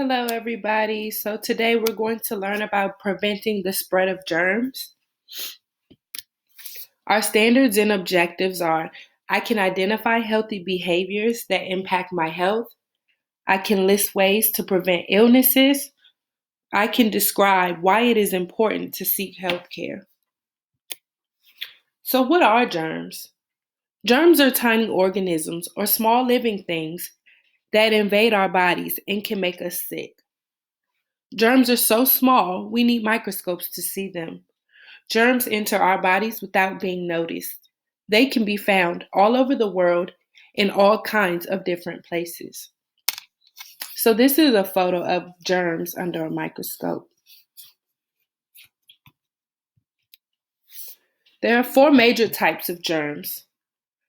Hello, everybody. So, today we're going to learn about preventing the spread of germs. Our standards and objectives are: I can identify healthy behaviors that impact my health, I can list ways to prevent illnesses, I can describe why it is important to seek health care. So, what are germs? Germs are tiny organisms or small living things that invade our bodies and can make us sick. Germs are so small, we need microscopes to see them. Germs enter our bodies without being noticed. They can be found all over the world in all kinds of different places. So this is a photo of germs under a microscope. There are four major types of germs.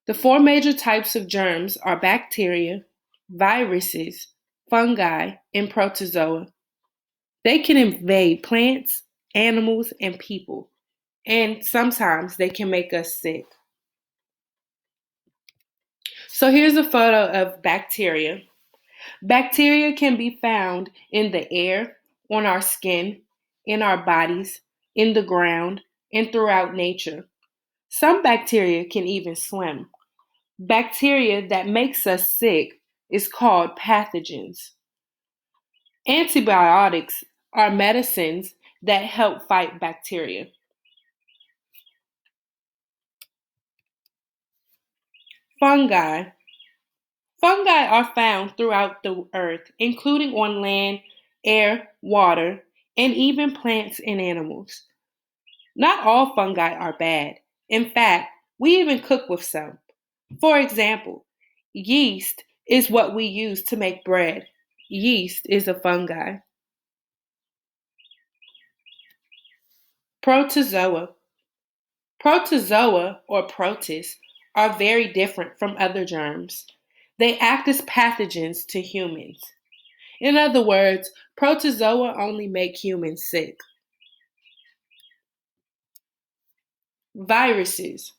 The four major types of germs are bacteria, viruses, fungi, and protozoa. They can invade plants, animals, and people, and sometimes they can make us sick. So here's a photo of bacteria. Bacteria can be found in the air, on our skin, in our bodies, in the ground, and throughout nature. Some bacteria can even swim. Bacteria that makes us sick is called pathogens. Antibiotics are medicines that help fight bacteria. Fungi. Fungi are found throughout the earth, including on land, air, water, and even plants and animals. Not all fungi are bad. In fact, we even cook with some. For example, yeast is what we use to make bread. Yeast is a fungi. Protozoa. Protozoa, or protists, are very different from other germs. They act as pathogens to humans. In other words, protozoa only make humans sick. Viruses.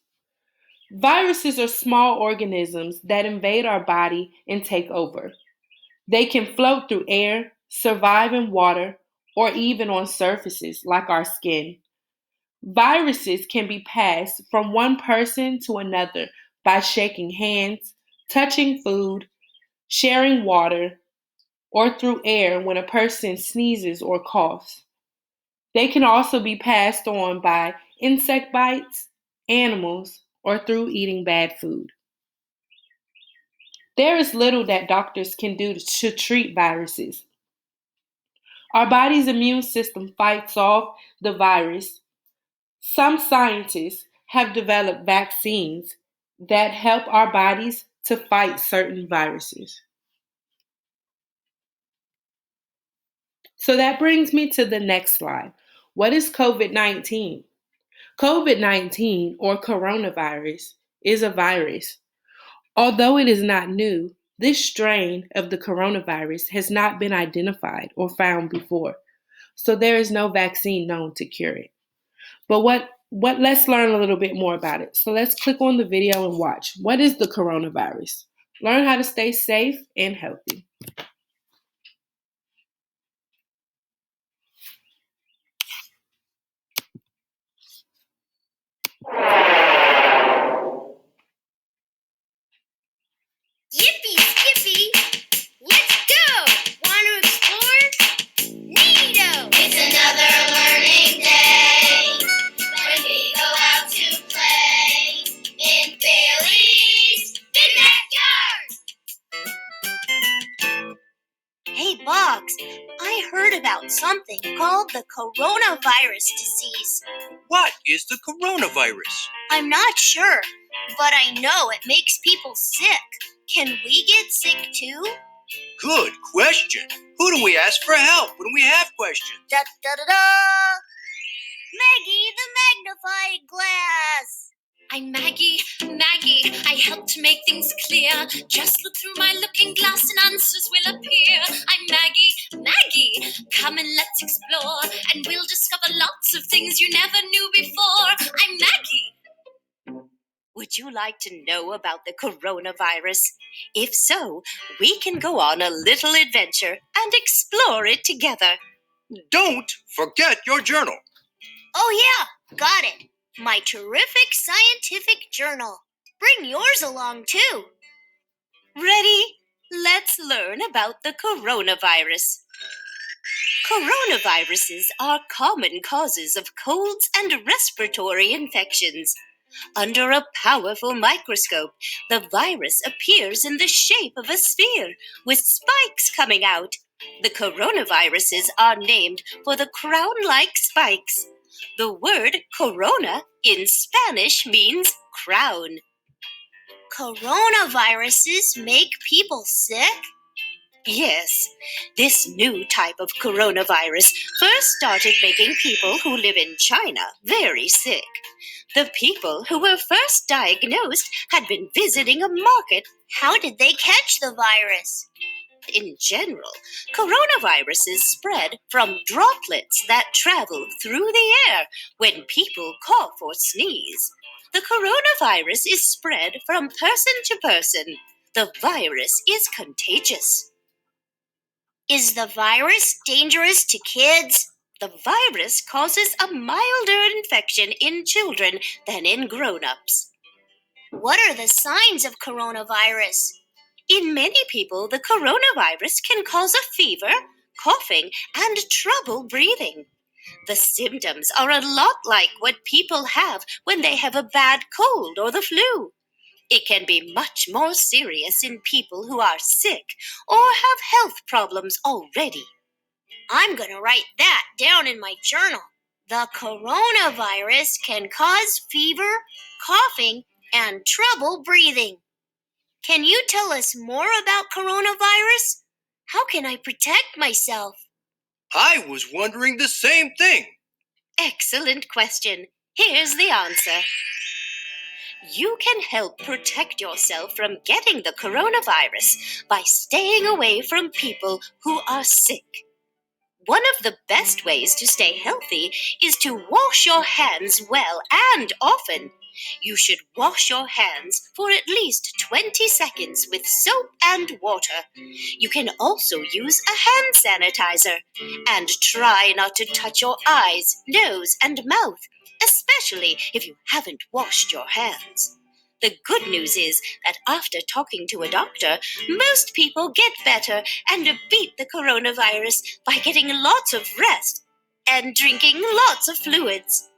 Viruses are small organisms that invade our body and take over. They can float through air, survive in water, or even on surfaces like our skin. Viruses can be passed from one person to another by shaking hands, touching food, sharing water, or through air when a person sneezes or coughs. They can also be passed on by insect bites, animals, or through eating bad food. There is little that doctors can do to treat viruses. Our body's immune system fights off the virus. Some scientists have developed vaccines that help our bodies to fight certain viruses. So that brings me to the next slide. What is COVID 19? COVID 19, or coronavirus, is a virus. Although it is not new, this strain of the coronavirus has not been identified or found before. So there is no vaccine known to cure it. But let's learn a little bit more about it. So let's click on the video and watch. What is the coronavirus? Learn how to stay safe and healthy. Yippee skippy! Let's go! Want to explore? Neato! It's another learning day when we go out to play in Bailey's Big Backyard! Hey, Boggs, I heard about something called the coronavirus disease. What is the coronavirus? I'm not sure, but I know it makes people sick. Can we get sick too? Good question. Who do we ask for help when we have questions? Da-da-da-da! Maggie, the magnifying glass! I'm Maggie, I help to make things clear. Just look through my looking glass and answers will appear. I'm Maggie, come and let's explore. And we'll discover lots of things you never knew before. I'm Maggie. Would you like to know about the coronavirus? If so, we can go on a little adventure and explore it together. Don't forget your journal. Oh, yeah, got it. My terrific scientific journal. Bring yours along, too. Ready? Let's learn about the coronavirus. Coronaviruses are common causes of colds and respiratory infections. Under a powerful microscope, the virus appears in the shape of a sphere with spikes coming out. The coronaviruses are named for the crown-like spikes. The word corona in Spanish means crown. Coronaviruses make people sick? Yes, this new type of coronavirus first started making people who live in China very sick. The people who were first diagnosed had been visiting a market. How did they catch the virus? In general, coronaviruses spread from droplets that travel through the air when people cough or sneeze. The coronavirus is spread from person to person. The virus is contagious. Is the virus dangerous to kids? The virus causes a milder infection in children than in grown-ups. What are the signs of coronavirus? In many people, the coronavirus can cause a fever, coughing, and trouble breathing. The symptoms are a lot like what people have when they have a bad cold or the flu. It can be much more serious in people who are sick or have health problems already. I'm going to write that down in my journal. The coronavirus can cause fever, coughing, and trouble breathing. Can you tell us more about coronavirus? How can I protect myself? I was wondering the same thing. Excellent question. Here's the answer. You can help protect yourself from getting the coronavirus by staying away from people who are sick. One of the best ways to stay healthy is to wash your hands well and often. You should wash your hands for at least 20 seconds with soap and water. You can also use a hand sanitizer. And try not to touch your eyes, nose, and mouth, especially if you haven't washed your hands. The good news is that after talking to a doctor, most people get better and beat the coronavirus by getting lots of rest and drinking lots of fluids.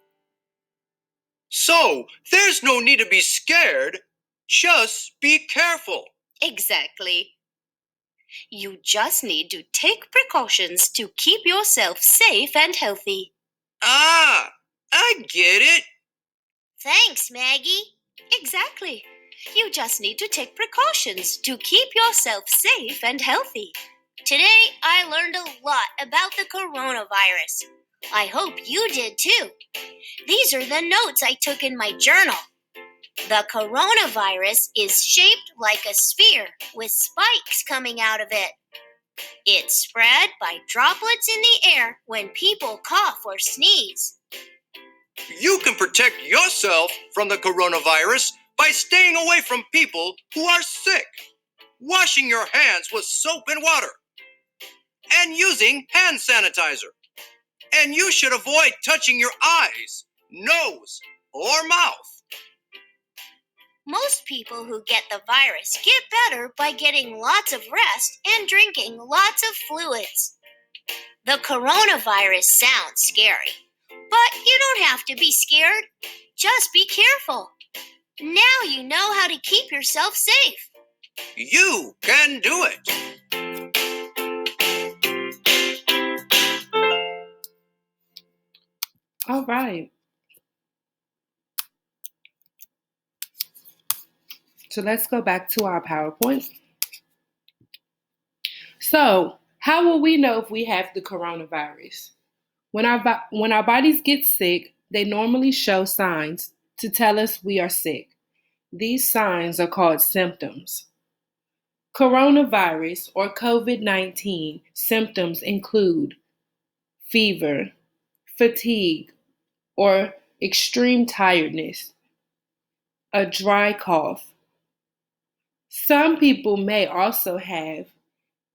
So, there's no need to be scared. Just be careful. Exactly. You just need to take precautions to keep yourself safe and healthy. Ah, I get it. Thanks, Maggie. Exactly. You just need to take precautions to keep yourself safe and healthy. Today, I learned a lot about the coronavirus. I hope you did too. These are the notes I took in my journal. The coronavirus is shaped like a sphere with spikes coming out of it. It's spread by droplets in the air when people cough or sneeze. You can protect yourself from the coronavirus by staying away from people who are sick, washing your hands with soap and water, and using hand sanitizer. And you should avoid touching your eyes, nose, or mouth. Most people who get the virus get better by getting lots of rest and drinking lots of fluids. The coronavirus sounds scary, but you don't have to be scared. Just be careful. Now you know how to keep yourself safe. You can do it. All right. So let's go back to our PowerPoint. So, how will we know if we have the coronavirus? When our bodies get sick, they normally show signs to tell us we are sick. These signs are called symptoms. Coronavirus or COVID-19 symptoms include fever, fatigue, or extreme tiredness, a dry cough, Some people may also have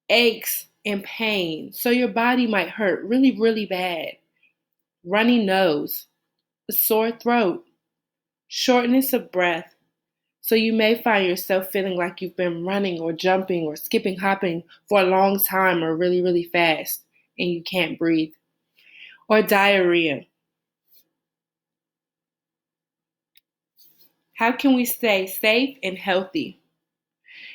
aches and pain, so your body might hurt really, really bad. Runny nose, a sore throat, shortness of breath. So you may find yourself feeling like you've been running or jumping or skipping, hopping for a long time or really, really fast and you can't breathe. Or diarrhea. How can we stay safe and healthy?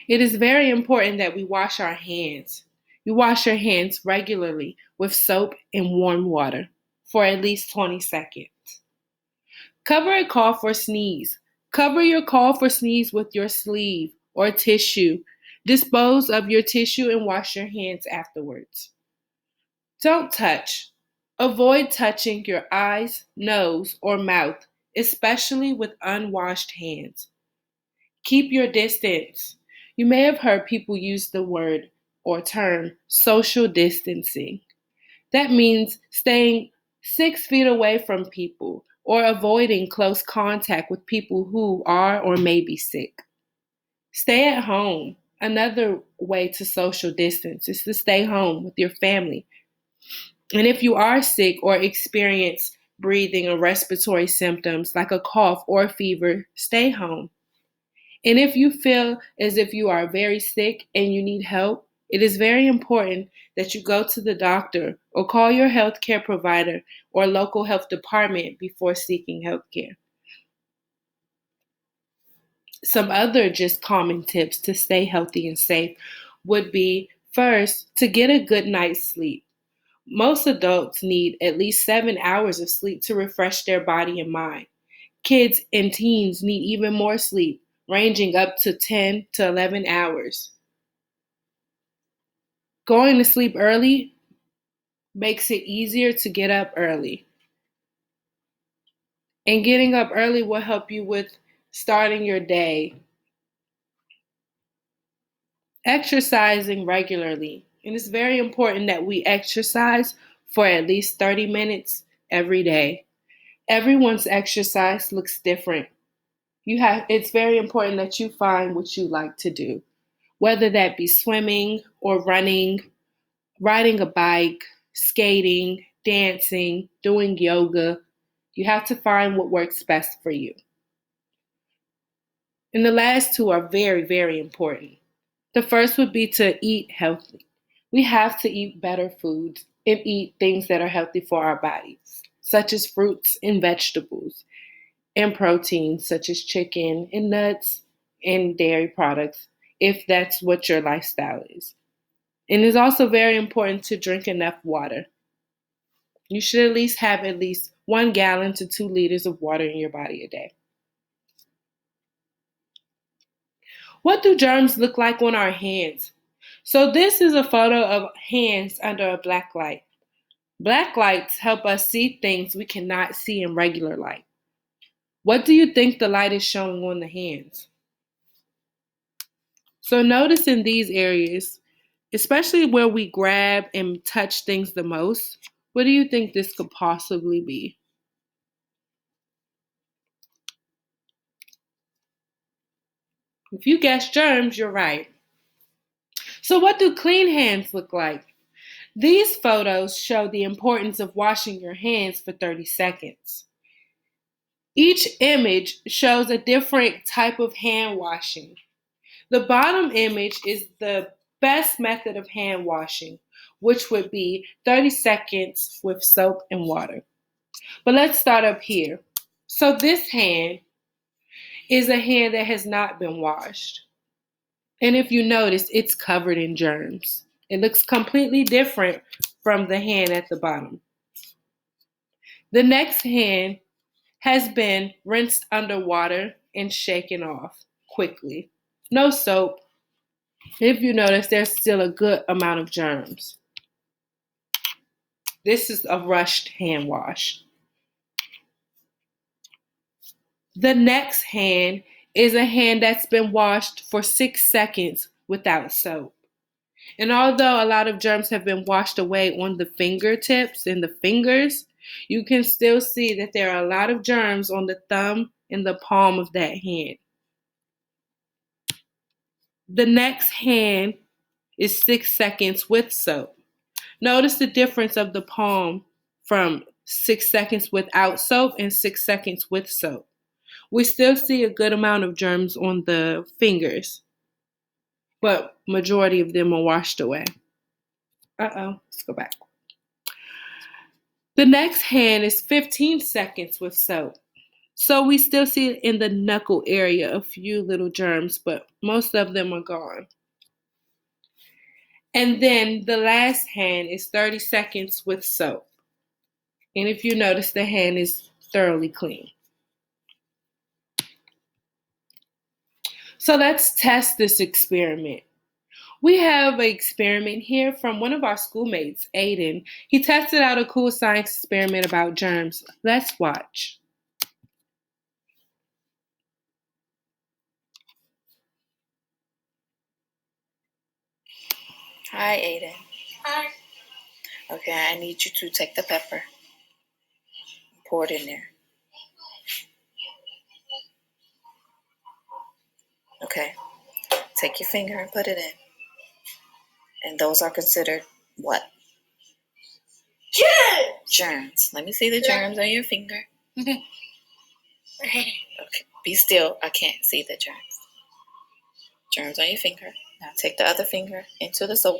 It is very important that we wash our hands. You wash your hands regularly with soap and warm water for at least 20 seconds. Cover a cough or sneeze. Cover your cough or sneeze with your sleeve or tissue. Dispose of your tissue and wash your hands afterwards. Don't touch. Avoid touching your eyes, nose, or mouth, especially with unwashed hands. Keep your distance. You may have heard people use the word or term social distancing. That means staying 6 feet away from people or avoiding close contact with people who are or may be sick. Stay at home. Another way to social distance is to stay home with your family. And if you are sick or experience breathing or respiratory symptoms like a cough or a fever, stay home. And if you feel as if you are very sick and you need help, it is very important that you go to the doctor or call your healthcare provider or local health department before seeking health care. Some other just common tips to stay healthy and safe would be first, to get a good night's sleep. Most adults need at least 7 hours of sleep to refresh their body and mind. Kids and teens need even more sleep, ranging up to 10 to 11 hours. Going to sleep early makes it easier to get up early. And getting up early will help you with starting your day. Exercising regularly. And it's very important that we exercise for at least 30 minutes every day. Everyone's exercise looks different. It's very important that you find what you like to do, whether that be swimming or running, riding a bike, skating, dancing, doing yoga. You have to find what works best for you. And the last two are very, very important. The first would be to eat healthy. We have to eat better foods and eat things that are healthy for our bodies, such as fruits and vegetables, and proteins such as chicken and nuts and dairy products, if that's what your lifestyle is. And it's also very important to drink enough water. You should at least have at least 1 gallon to 2 liters of water in your body a day. What do germs look like on our hands? So this is a photo of hands under a black light. Black lights help us see things we cannot see in regular light. What do you think the light is showing on the hands? So notice in these areas, especially where we grab and touch things the most, what do you think this could possibly be? If you guess germs, you're right. So what do clean hands look like? These photos show the importance of washing your hands for 30 seconds. Each image shows a different type of hand washing. The bottom image is the best method of hand washing, which would be 30 seconds with soap and water. But let's start up here. So this hand is a hand that has not been washed. And if you notice, it's covered in germs. It looks completely different from the hand at the bottom. The next hand has been rinsed under water and shaken off quickly. No soap. If you notice, there's still a good amount of germs. This is a rushed hand wash. The next hand is a hand that's been washed for 6 seconds without soap. And although a lot of germs have been washed away on the fingertips and the fingers, you can still see that there are a lot of germs on the thumb and the palm of that hand. The next hand is 6 seconds with soap. Notice the difference of the palm from 6 seconds without soap and 6 seconds with soap. We still see a good amount of germs on the fingers, but majority of them are washed away. Let's go back. The next hand is 15 seconds with soap. So we still see in the knuckle area a few little germs, but most of them are gone. And then the last hand is 30 seconds with soap. And if you notice, the hand is thoroughly clean. So let's test this experiment. We have an experiment here from one of our schoolmates, Aiden. He tested out a cool science experiment about germs. Let's watch. Hi, Aiden. Hi. Okay, I need you to take the pepper. Pour it in there. Okay. Take your finger and put it in. And those are considered what? Germs. Germs. Let me see the germs on your finger. Okay. Be still. I can't see the germs. Germs on your finger. Now take the other finger into the soap.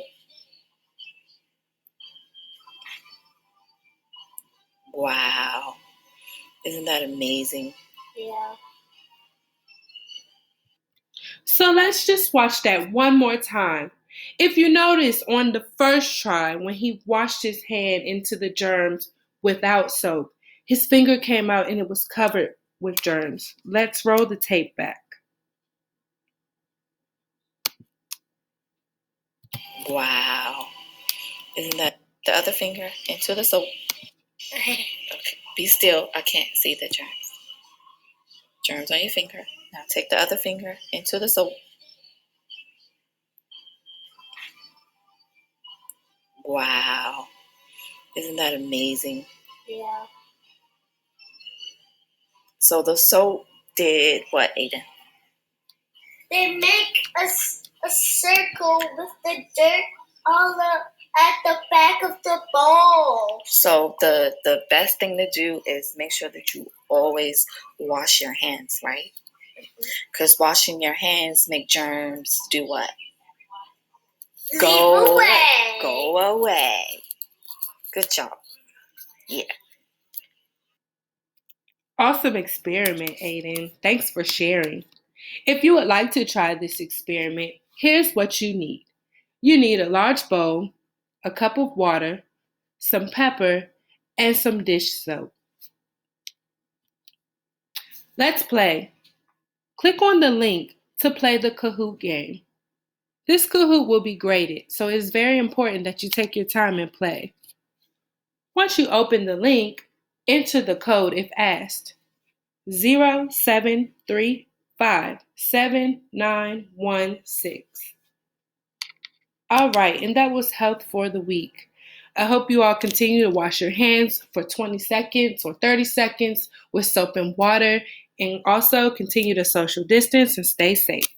Wow. Isn't that amazing? Yeah. So let's just watch that one more time. If you notice on the first try, when he washed his hand into the germs without soap, his finger came out and it was covered with germs. Let's roll the tape back. Wow. Isn't that the other finger into the soap? Okay. Be still. I can't see the germs. Germs on your finger. Now take the other finger into the soap. Wow. Isn't that amazing? Yeah. So the soap did what, Aiden? They make a circle with the dirt all at the back of the bowl. So the best thing to do is make sure that you always wash your hands, right? Because washing your hands make germs do what? Leave away. Go away. Good job. Yeah. Awesome experiment, Aiden. Thanks for sharing. If you would like to try this experiment, here's what you need. You need a large bowl, a cup of water, some pepper, and some dish soap. Let's play. Click on the link to play the Kahoot game. This Kahoot will be graded, so it's very important that you take your time and play. Once you open the link, enter the code if asked. 07357916. All right, and that was health for the week. I hope you all continue to wash your hands for 20 seconds or 30 seconds with soap and water, and also continue to social distance and stay safe.